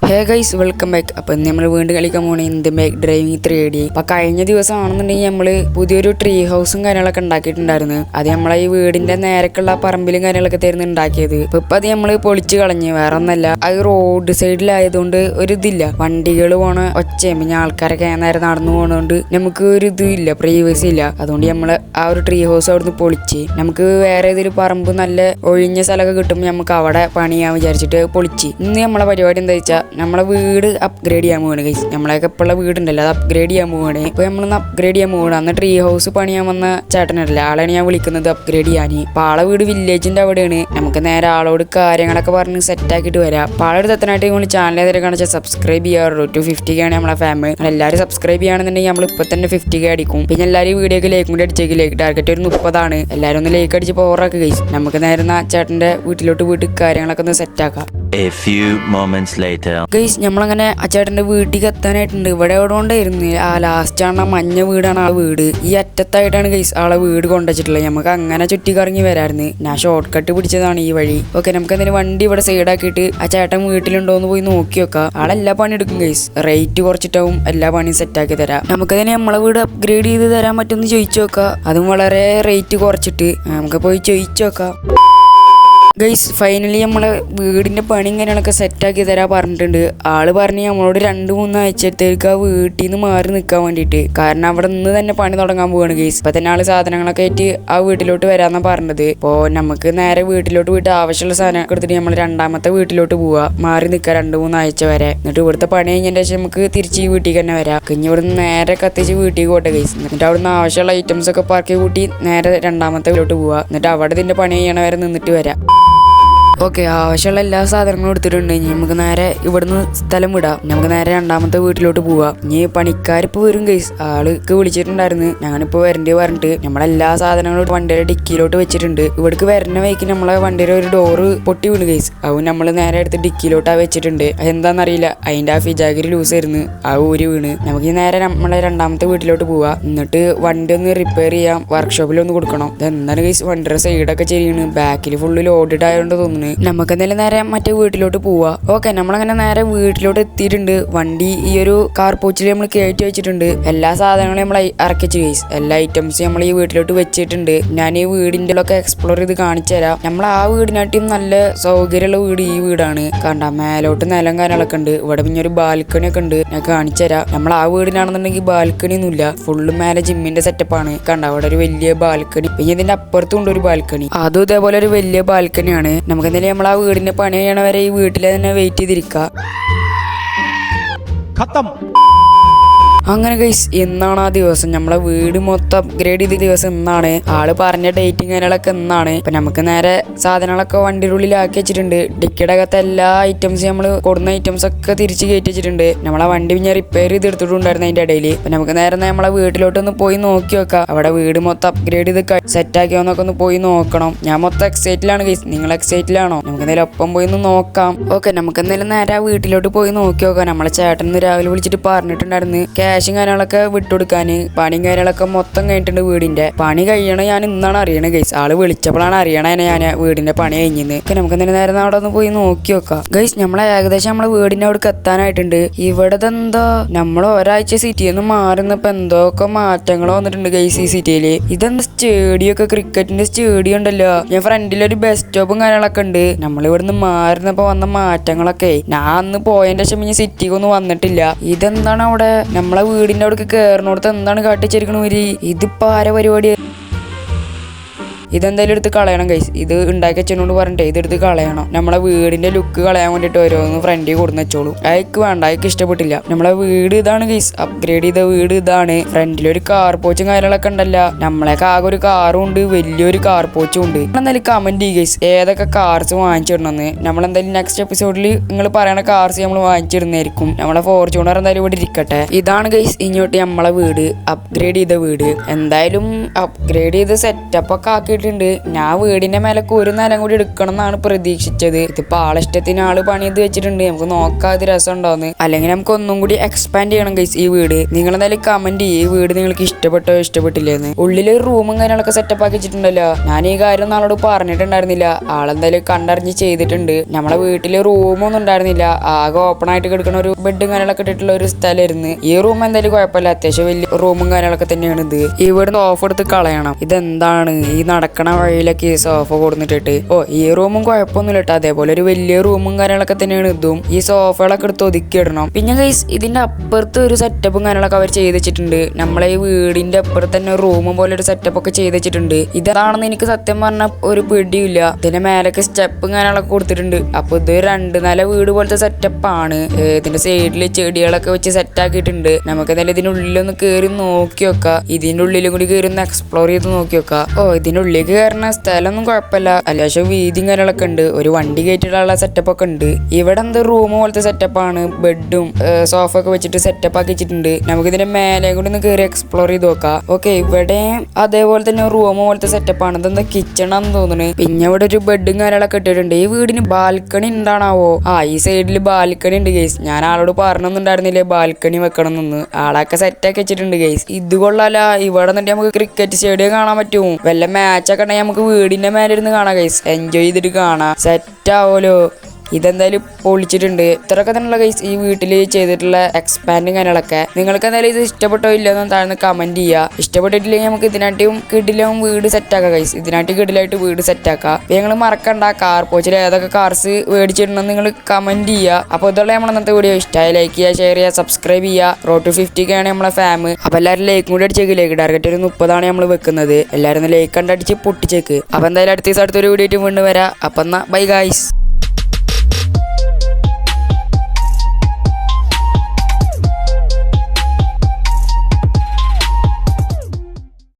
Hey guys welcome back. അപ്പം നമ്മൾ വീണ്ടും കളിക്കാൻ പോകണേ ഇന്ത്യ ബൈക്ക് ഡ്രൈവിംഗ് 3D. അപ്പം കഴിഞ്ഞ ദിവസം ആണെന്നുണ്ടെങ്കിൽ നമ്മൾ പുതിയൊരു ട്രീ ഹൗസും കാര്യങ്ങളൊക്കെ ഉണ്ടാക്കിയിട്ടുണ്ടായിരുന്നു. അത് നമ്മളെ ഈ വീടിന്റെ നേരക്കുള്ള പറമ്പിലും കാര്യങ്ങളൊക്കെ തരുന്ന ഉണ്ടാക്കിയത്. ഇപ്പൊ അത് നമ്മൾ പൊളിച്ച് കളഞ്ഞ് വേറെ ഒന്നല്ല, അത് റോഡ് സൈഡിലായതുകൊണ്ട് ഒരു ഇതില്ല, വണ്ടികൾ പോണ ഒച്ചയും പിന്നെ ആൾക്കാരൊക്കെ നേരെ നടന്നു പോണോണ്ട് നമുക്ക് ഒരു ഇതില്ല, പ്രൈവസി ഇല്ല. അതുകൊണ്ട് നമ്മൾ ആ ഒരു ട്രീ ഹൗസ് അവിടുന്ന് പൊളിച്ച് നമുക്ക് വേറെ ഏതൊരു പറമ്പ് നല്ല ഒഴിഞ്ഞ സ്ഥലമൊക്കെ കിട്ടുമ്പോൾ നമുക്ക് അവിടെ പണിയാൻ വിചാരിച്ചിട്ട് പൊളിച്ച്. ഇന്ന് നമ്മളെ പരിപാടി എന്താ വെച്ചാൽ നമ്മളെ വീട് അപ്ഗ്രേഡ് ചെയ്യാൻ പോവാണ് ഗൈസ്. നമ്മളൊക്കെ ഇപ്പോഴുള്ള വീടുണ്ടല്ലോ, അത് അപ്ഗ്രേഡ് ചെയ്യാൻ പോവാണ്. ഇപ്പൊ നമ്മളൊന്ന് അപ്ഗ്രേഡ് ചെയ്യാൻ പോവാണ്. അന്ന് ട്രീ ഹൗസ് പണിയാൻ വന്ന ചേട്ടനല്ല, ആളാണ് ഞാൻ വിളിക്കുന്നത് അപ്ഗ്രേഡ് ചെയ്യാൻ. അപ്പൊ ആളെ വീട് വില്ലേജിന്റെ അവിടെയാണ്. നമുക്ക് നേരെ ആളോട് കാര്യങ്ങളൊക്കെ പറഞ്ഞ് സെറ്റ് ആക്കിയിട്ട് വരാം. അപ്പൊ ആളൊരു തത്തനായിട്ട് നമ്മൾ ചാനൽ ഏതൊക്കെ കാണിച്ചാൽ സബ്സ്ക്രൈബ് ചെയ്യാറുള്ളൂ. 250K ആണ് നമ്മളെ ഫാമിലി. എല്ലാവരും സബ്സ്ക്രൈബ് ചെയ്യുകയാണെന്നുണ്ടെങ്കിൽ നമ്മൾ ഇപ്പൊ തന്നെ 50K അടിക്കും. പിന്നെ എല്ലാവരും വീഡിയോക്ക് ലൈക്ക് കൂടി അടിച്ചേക്ക്. ലൈക്ക് ടാർഗറ്റ് ഒരു 30 എല്ലാവരും ഒന്ന് ലൈക്ക് അടിച്ച് പവറാക്കി ഗൈസ്. നമുക്ക് നേരെ ചേട്ടന്റെ വീട്ടിലോട്ട് പോയിട്ട് കാര്യങ്ങളൊക്കെ ഒന്ന് സെറ്റ് ആക്കാം. A few moments later. Guys നമ്മളങ്ങനെ ആ ചേട്ടന്റെ വീട്ടിലേക്ക് എത്താനായിട്ടുണ്ട്. ഇവിടെ എവിടെ കൊണ്ടായിരുന്നു ആ ലാസ്റ്റ് ആണ് മഞ്ഞ വീടാണ് ആ വീട്. ഈ അറ്റത്തായിട്ടാണ് ഗൈസ് ആളെ വീട് കൊണ്ടുവച്ചിട്ടുള്ളത്. നമുക്ക് അങ്ങനെ ചുറ്റിക്കറങ്ങി വരായിരുന്നു. ഞാൻ ഷോർട്ട് കട്ട് പിടിച്ചതാണ് ഈ വഴി. ഓക്കെ, നമുക്ക് എന്തെങ്കിലും വണ്ടി ഇവിടെ സൈഡാക്കിയിട്ട് ആ ചേട്ടൻ വീട്ടിലുണ്ടോന്ന് പോയി നോക്കി നോക്കാം. ആളെല്ലാ പണി എടുക്കും ഗൈസ്. റേറ്റ് കുറച്ചിട്ടാവും എല്ലാ പണിയും സെറ്റ് ആക്കി തരാം. നമുക്കതിനെ നമ്മളെ വീട് അപ്ഗ്രേഡ് ചെയ്ത് തരാൻ പറ്റുമെന്ന് ചോദിച്ചു നോക്കാം. അതും വളരെ റേറ്റ് കുറച്ചിട്ട് നമുക്ക് പോയി ചോദിച്ചു നോക്കാം. ഗൈസ് ഫൈനലി നമ്മളെ വീടിന്റെ പണി ഇങ്ങനെയൊക്കെ സെറ്റാക്കി തരാൻ പറഞ്ഞിട്ടുണ്ട്. ആള് പറഞ്ഞ് നമ്മളോട് 2-3 ആഴ്ചത്തേക്ക് ആ വീട്ടിൽ നിന്ന് മാറി നിൽക്കാൻ വേണ്ടിയിട്ട്. കാരണം അവിടെ നിന്ന് തന്നെ പണി തുടങ്ങാൻ പോവാണ് ഗൈസ്. ഇപ്പൊ തന്നെ ആള് സാധനങ്ങളൊക്കെ ആയിട്ട് ആ വീട്ടിലോട്ട് വരാന്നാ പറഞ്ഞത്. അപ്പോ നമുക്ക് നേരെ വീട്ടിലോട്ട് പോയിട്ട് ആവശ്യമുള്ള സാധനമൊക്കെ എടുത്തിട്ട് നമ്മൾ രണ്ടാമത്തെ വീട്ടിലോട്ട് പോവാ, മാറി നിൽക്കുക 2-3 ആഴ്ച വരെ. എന്നിട്ട് ഇവിടുത്തെ പണി കഴിഞ്ഞതിന് ശേഷം നമുക്ക് തിരിച്ച് ഈ വീട്ടിൽ തന്നെ വരാം. ഇനി ഇവിടുന്ന് നേരെ കത്തിച്ച് വീട്ടിൽ പോട്ടെ ഗൈസ്. എന്നിട്ട് അവിടുന്ന് ആവശ്യമുള്ള ഐറ്റംസ് ഒക്കെ പാർക്കി കൂട്ടി നേരെ രണ്ടാമത്തെ വീട്ടിലോട്ട് പോവാ. എന്നിട്ട് അവിടെ ഇതിന്റെ പണി ചെയ്യണ വരെ നിന്നിട്ട് വരാം. ഓക്കെ, ആവശ്യമുള്ള എല്ലാ സാധനങ്ങളും എടുത്തിട്ടുണ്ട്. ഇനി നമുക്ക് നേരെ ഇവിടുന്ന് സ്ഥലം വിടാം. നമുക്ക് നേരെ രണ്ടാമത്തെ വീട്ടിലോട്ട് പോവാം. ഇനി പണിക്കാരിപ്പോൾ വരും ഗൈസ്. ആൾക്ക് വിളിച്ചിട്ടുണ്ടായിരുന്നു ഞാനിപ്പോൾ വരേണ്ടി പറഞ്ഞിട്ട്. നമ്മളെല്ലാ സാധനങ്ങളും വണ്ടിയുടെ ഡിക്കിയിലോട്ട് വെച്ചിട്ടുണ്ട്. ഇവിടേക്ക് വരുന്ന വഴിക്ക് നമ്മളെ വണ്ടിയുടെ ഒരു ഡോറ് പൊട്ടി വീണ് ഗൈസ്. അത് നമ്മൾ നേരെ എടുത്ത് ഡിക്കിയിലോട്ടാ വെച്ചിട്ടുണ്ട്. അതെന്താണെന്നറിയില്ല, അതിൻ്റെ ആ ഫിജാഗിരി ലൂസ് ആയിരുന്നു, ആ ഊരി വീണ്. നമുക്ക് നേരെ നമ്മളെ രണ്ടാമത്തെ വീട്ടിലോട്ട് പോവാം. എന്നിട്ട് വണ്ടി ഒന്ന് റിപ്പയർ ചെയ്യാം, വർക്ക്ഷോപ്പിൽ ഒന്ന് കൊടുക്കണം. ഇതെന്താണ് ഗൈസ് വണ്ടിയുടെ സൈഡൊക്കെ ചെയ്യണ്, ബാക്കിൽ ഫുള്ള് ലോഡിഡ് ആയതുകൊണ്ട് തോന്നുന്നു. നമുക്ക് എന്തായാലും നേരെ മറ്റേ വീട്ടിലോട്ട് പോവാ. ഓക്കെ, നമ്മളങ്ങനെ നേരെ വീട്ടിലോട്ട് എത്തിയിട്ടുണ്ട്. വണ്ടി ഈ ഒരു കാർ പോച്ചിൽ നമ്മൾ കയറ്റി വെച്ചിട്ടുണ്ട്. എല്ലാ സാധനങ്ങളും നമ്മൾ ഇറക്കിച്ച് ഗൈസ്. എല്ലാ ഐറ്റംസും നമ്മൾ ഈ വീട്ടിലോട്ട് വെച്ചിട്ടുണ്ട്. ഞാൻ ഈ വീടിൻ്റെ ഒക്കെ എക്സ്പ്ലോർ ചെയ്ത് കാണിച്ചു തരാം. നമ്മൾ ആ വീടിനാട്ടിയും നല്ല സൗകര്യമുള്ള വീട് ഈ വീടാണ്. കണ്ട മേലോട്ട് നിലം കാര്യങ്ങളൊക്കെ ഉണ്ട്. ഇവിടെ പിന്നെ ഒരു ബാൽക്കണി ഒക്കെ ഉണ്ട്, ഞാൻ കാണിച്ചു തരാം. നമ്മൾ ആ വീടിനാണെന്നുണ്ടെങ്കിൽ ബാൽക്കണി ഒന്നുമില്ല, ഫുള്ള് മേലെ ജിമ്മിന്റെ സെറ്റപ്പാണ്. കണ്ട അവിടെ ഒരു വലിയ ബാൽക്കണി, പിന്നെ ഇതിന്റെ അപ്പുറത്തും ഉണ്ട് ഒരു ബാൽക്കണി, അതും ഇതേപോലെ ഒരു വലിയ ബാൽക്കണിയാണ്. നമുക്ക് എന്തായാലും നമ്മൾ ആ വീടിന്റെ പണി ചെയ്യണ വരെ ഈ വീട്ടിൽ തന്നെ വെയിറ്റ് ചെയ്തിരിക്കാം. അങ്ങനെ ഗൈസ്, എന്നാണ് ആ ദിവസം നമ്മളെ വീട് മൊത്തം അപ്ഗ്രേഡ് ചെയ്ത ദിവസം എന്നാണ്. ആള് പറഞ്ഞ ഡേറ്റിംഗ് കാര്യങ്ങളൊക്കെ എന്നാണ്. ഇപ്പൊ നമുക്ക് നേരെ സാധനങ്ങളൊക്കെ വണ്ടിയുടെ ഉള്ളിലാക്കി വെച്ചിട്ടുണ്ട്. ഡിക്കിയുടെ അകത്ത് എല്ലാ ഐറ്റംസും നമ്മൾ കൊടുന്ന ഐറ്റംസ് ഒക്കെ തിരിച്ച് കയറ്റി വെച്ചിട്ടുണ്ട്. നമ്മളെ വണ്ടി പിന്നെ റിപ്പയർ ചെയ്തെടുത്തിട്ടുണ്ടായിരുന്നു അതിന്റെ ഇടയിൽ. ഇപ്പൊ നമുക്ക് നേരെ നമ്മളെ വീട്ടിലോട്ടൊന്ന് പോയി നോക്കി വെക്കാം. അവിടെ വീട് മൊത്തം അപ്ഗ്രേഡ് ചെയ്ത് സെറ്റ് ആക്കിയോന്നൊക്കെ ഒന്ന് പോയി നോക്കണം. ഞാൻ മൊത്തം എക്സൈറ്റിലാണ് ഗൈസ്. നിങ്ങൾ എക്സൈറ്റിലാണോ? നമുക്ക് എന്തായാലും ഒപ്പം പോയി ഒന്ന് നോക്കാം. ഓക്കെ, നമുക്ക് എന്തായാലും നേരെ വീട്ടിലോട്ട് പോയി നോക്കി നോക്കാം. നമ്മളെ ചേട്ടൻ രാവിലെ വിളിച്ചിട്ട് പറഞ്ഞിട്ടുണ്ടായിരുന്നു ക്യാഷും കാര്യങ്ങളൊക്കെ വിട്ടുകൊടുക്കാന്. പണിയും കാര്യങ്ങളൊക്കെ മൊത്തം കഴിഞ്ഞിട്ടുണ്ട്. വീടിന്റെ പണി കഴിയണം ഞാൻ ഇന്നാണ് അറിയണത് ഗൈസ്. ആള് വിളിച്ചപ്പോഴാണ് അറിയണേ ഞാൻ വീടിന്റെ പണി കഴിഞ്ഞത്. നമുക്ക് എന്തെങ്കിലും നേരം അവിടെ ഒന്ന് പോയി നോക്കി നോക്കാം ഗൈസ്. നമ്മളെ ഏകദേശം നമ്മളെ വീടിന്റെ അവിടെ എത്താനായിട്ടുണ്ട്. ഇവിടെ എന്താ നമ്മൾ ഒരാഴ്ച സിറ്റിയിൽ നിന്ന് മാറുന്നപ്പോ എന്തൊക്കെ മാറ്റങ്ങൾ വന്നിട്ടുണ്ട് ഗൈസ് ഈ സിറ്റിയില്. ഇതെന്താ സ്റ്റേഡിയം ഒക്കെ, ക്രിക്കറ്റിന്റെ സ്റ്റേഡിയം ഉണ്ടല്ലോ. ഞാൻ ഫ്രണ്ടിലൊരു ബസ് സ്റ്റോപ്പും കാര്യങ്ങളൊക്കെ ഉണ്ട്. നമ്മൾ ഇവിടുന്ന് മാറുന്നപ്പോ വന്ന മാറ്റങ്ങളൊക്കെ. ഞാൻ അന്ന് പോയതിന്റെ ശേഷം ഇനി സിറ്റിക്കൊന്നും വന്നിട്ടില്ല. ഇതെന്താണ് അവിടെ നമ്മളെ വീടിന്റെ അവിടെ കയറിനോടത്ത് എന്താണ് കാട്ടിച്ചിരിക്കണ? ഇതിപ്പോ ആരെ പരിപാടി? ഇതെന്തായാലും എടുത്ത് കളയണം ഗൈസ്. ഇത് ഉണ്ടാക്കി വെച്ചതിനോട് പറഞ്ഞിട്ട് ഇതെടുത്ത് കളയണം. നമ്മളെ വീടിന്റെ ലുക്ക് കളയാൻ വേണ്ടിട്ട് ഓരോന്ന് ഫ്രണ്ടിൽ കൊടുന്ന് വെച്ചോളൂ. അയക്ക് വേണ്ട, അയക്ക് ഇഷ്ടപ്പെട്ടില്ല. നമ്മളെ വീട് ഇതാണ് ഗൈസ്, അപ്ഗ്രേഡ് ചെയ്ത വീട് ഇതാണ്. ഫ്രണ്ടിലൊരു കാർ പോച്ചും കാര്യങ്ങളൊക്കെ ഉണ്ടല്ല. നമ്മളെയൊക്കെ ആകെ ഒരു കാറും ഉണ്ട്, വലിയൊരു കാർ പോച്ചും ഉണ്ട്. എന്തായാലും കമന്റ് ചെയ്യ് ഗൈസ്, ഏതൊക്കെ കാർസ് വാങ്ങിച്ചിടണമെന്ന്. നമ്മളെന്തായാലും നെക്സ്റ്റ് എപ്പിസോഡിൽ നിങ്ങൾ പറയണ കാർസ് നമ്മൾ വാങ്ങിച്ചിടുന്നതായിരിക്കും. നമ്മളെ ഫോർച്യൂണർ എന്തായാലും ഇവിടെ ഇരിക്കട്ടെ. ഇതാണ് ഗൈസ് ഇങ്ങോട്ട് നമ്മളെ വീട്, അപ്ഗ്രേഡ് ചെയ്ത വീട്. എന്തായാലും അപ്ഗ്രേഡ് ചെയ്ത് സെറ്റപ്പ് ഒക്കെ ആക്കിയിട്ട് ആയിട്ടുണ്ട്. ഞാൻ വീടിന്റെ മേലൊക്കെ ഒരു നിലം കൂടി എടുക്കണം എന്നാണ് പ്രതീക്ഷിച്ചത്. ഇതിപ്പോ ആളിഷ്ടത്തിന് ആള് പണിത് വെച്ചിട്ടുണ്ട്. നമുക്ക് നോക്കാം അത് രസം ഉണ്ടാവുന്നു. അല്ലെങ്കിൽ നമുക്ക് ഒന്നും കൂടി എക്സ്പാൻഡ് ചെയ്യണം ഗൈസ് ഈ വീട്. നിങ്ങൾ എന്തായാലും കമന്റ് ചെയ്യും ഈ വീട് നിങ്ങൾക്ക് ഇഷ്ടപ്പെട്ടോ ഇഷ്ടപ്പെട്ടില്ലേന്ന്. ഉള്ളില് റൂമും കാര്യങ്ങളൊക്കെ സെറ്റപ്പ് ആക്കി വെച്ചിട്ടുണ്ടല്ലോ. ഞാൻ ഈ കാര്യം നാളോട് പറഞ്ഞിട്ടുണ്ടായിരുന്നില്ല. ആളെന്തായാലും കണ്ടറിഞ്ഞ് ചെയ്തിട്ടുണ്ട്. നമ്മളെ വീട്ടില് റൂമൊന്നും ഉണ്ടായിരുന്നില്ല. ആകെ ഓപ്പൺ ആയിട്ട് കിടക്കുന്ന ഒരു ബെഡും കാര്യങ്ങളൊക്കെ ഇട്ടിട്ടുള്ള ഒരു സ്ഥലമായിരുന്നു. ഈ റൂം എന്തായാലും കുഴപ്പമില്ല, അത്യാവശ്യം വലിയ റൂമും കാര്യങ്ങളൊക്കെ തന്നെയാണ് ഇത്. ഇവിടുന്ന് ഓഫ് എടുത്ത് കളയണം. ഇതെന്താണ് ഈ നടക്കണ വഴിയിലൊക്കെ ഈ സോഫ കൊടുത്തിട്ടിട്ട്. ഓ ഈ റൂമും കുഴപ്പമൊന്നുമില്ല കേട്ടോ. അതേപോലെ ഒരു വലിയ റൂമും കാര്യങ്ങളൊക്കെ തന്നെയാണ് ഇതും. ഈ സോഫകളൊക്കെ എടുത്ത് ഒതുക്കി ഇടണം. പിന്നെ ഗൈസ് ഇതിന്റെ അപ്പുറത്ത് ഒരു സെറ്റപ്പും കാര്യങ്ങളൊക്കെ അവർ ചെയ്ത് വെച്ചിട്ടുണ്ട്. നമ്മളെ ഈ വീടിന്റെ അപ്പുറത്ത് തന്നെ റൂമും പോലെ ഒരു സെറ്റപ്പ് ഒക്കെ ചെയ്ത് വെച്ചിട്ടുണ്ട്. ഇതാണെന്ന് എനിക്ക് സത്യം പറഞ്ഞ ഒരു പിടിയില്ല. ഇതിന്റെ മേലൊക്കെ സ്റ്റെപ്പും കാര്യങ്ങളൊക്കെ കൊടുത്തിട്ടുണ്ട്. അപ്പൊ ഇത് 2 നില വീട് പോലത്തെ സെറ്റപ്പാണ്. ഇതിന്റെ സൈഡിൽ ചെടികളൊക്കെ വെച്ച് സെറ്റ് ആക്കിയിട്ടുണ്ട്. നമുക്ക് എന്തായാലും ഇതിനുള്ളിലൊന്ന് കയറി നോക്കി വെക്കാം. ഇതിന്റെ ഉള്ളിലും കൂടി കയറി ഒന്ന് എക്സ്പ്ലോർ ചെയ്ത് നോക്കി വെക്കാം. ഓ ഇതിന്റെ ഉള്ളിലേക്ക് കയറുന്ന സ്ഥലമൊന്നും കുഴപ്പമില്ല, അത്യാവശ്യം വീതിയും കാര്യങ്ങളൊക്കെ ഉണ്ട്. ഒരു വണ്ടി കയറ്റിയിട്ടുള്ള സെറ്റപ്പ് ഒക്കെ ഉണ്ട്. ഇവിടെ എന്താ റൂം പോലത്തെ സെറ്റപ്പാണ്. ബെഡും സോഫ ഒക്കെ വെച്ചിട്ട് സെറ്റപ്പ് ആക്കി വെച്ചിട്ടുണ്ട്. നമുക്ക് ഇതിന്റെ മേലെ കൂടി ഒന്ന് കയറി എക്സ്പ്ലോർ ചെയ്ത് നോക്കാം. ഓക്കെ ഇവിടെ അതേപോലെ തന്നെ റൂം പോലത്തെ സെറ്റപ്പാണ്. ഇതെന്താ കിച്ചൺ ആണെന്ന് തോന്നുന്നു. പിന്നെ ഇവിടെ ഒരു ബെഡും കാര്യങ്ങളൊക്കെ ഇട്ടിട്ടുണ്ട്. ഈ വീടിന് ബാൽക്കണി ഉണ്ടാണാവോ? ഈ സൈഡിൽ ബാൽക്കണി ഉണ്ട് ഗൈസ്. ഞാൻ ആളോട് പറഞ്ഞൊന്നുണ്ടായിരുന്നില്ലേ ബാൽക്കണി വെക്കണം എന്ന്. ആളൊക്കെ സെറ്റാക്കി വെച്ചിട്ടുണ്ട് ഗൈസ്. ഇത് കൊള്ളാല. ഇവിടെ നിന്നിട്ട് നമുക്ക് ക്രിക്കറ്റ് സ്റ്റേഡിയം കാണാൻ പറ്റും. വല്ല മാച്ചൊക്കെ ഉണ്ടെങ്കിൽ നമുക്ക് വീടിന്റെ മേലെ ഇരുന്ന് കാണാം ഗൈസ്. എൻജോയ് ചെയ്തിട്ട് കാണാം. സെറ്റ് ആവുമല്ലോ. ഇതെന്തായാലും പൊളിച്ചിട്ടുണ്ട്. ഇത്രയൊക്കെ തന്നെയുള്ള ഗൈസ് ഈ വീട്ടിൽ ചെയ്തിട്ടുള്ള എക്സ്പാൻഡും കാര്യങ്ങളൊക്കെ. നിങ്ങൾക്ക് എന്തായാലും ഇത് ഇഷ്ടപ്പെട്ടോ ഇല്ലെന്ന് താഴ്ന്ന് കമന്റ് ചെയ്യുക. ഇഷ്ടപ്പെട്ടിട്ടില്ലെങ്കിൽ നമുക്ക് ഇതിനായിട്ടും കിടിലും വീട് സെറ്റാക്കാം ഗൈസ്. ഇതിനായിട്ട് കിടിലായിട്ട് വീട് സെറ്റാക്കാം. നിങ്ങൾ മറക്കണ്ട കാർ പോച്ചിൽ ഏതൊക്കെ കാർസ് മേടിച്ചിടണം നിങ്ങൾ കമന്റ് ചെയ്യുക. അപ്പോൾ ഇതുള്ള നമ്മൾ ഇന്നത്തെ വീഡിയോ ഇഷ്ടമായി ലൈക്ക് ചെയ്യുക, ഷെയർ ചെയ്യുക, സബ്സ്ക്രൈബ് ചെയ്യുക. റോഡ് ടു 50 ആണ് നമ്മളെ ഫാം. അപ്പോൾ എല്ലാവരും ലൈക്കും കൂടി അടിച്ചേക്ക്. ലൈക്ക് ടാർഗറ്റ് ഒരു 30 നമ്മൾ വെക്കുന്നത്. എല്ലാവരും ലൈക്ക് കണ്ടടിച്ച് പൊട്ടിച്ചേക്ക്. അപ്പോൾ എന്തായാലും അടുത്ത ദിവസം അടുത്തൊരു വീഡിയോ വീണ്ടും വരാം. അപ്പം എന്നാൽ ബൈ ഗൈസ്.